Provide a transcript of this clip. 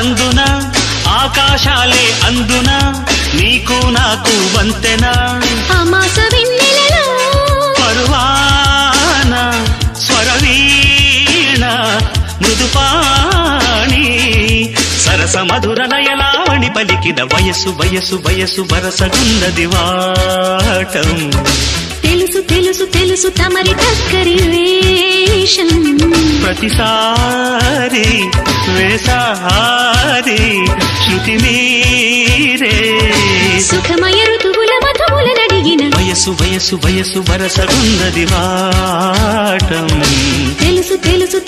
అందున ఆకాశాలే అందున నీకు నాకు వంతెన అమాస వెన్నెలలో పరువాన స్వరవీణ మృదుపాణి సరస మధుర నయలావణి పలికిన వయసు వయసు వయసు వరసగున్నది వాటం తెలుసు తెలుసు తెలుసు తమరి టక్కరి వేషం ప్రతిసారి వేసారి శృతి మీరే సుఖమయ ఋతువుల మధువుల నడిగిన వయసు వయసు వయసు వరసగున్నది వాటం తెలుసు తెలుసు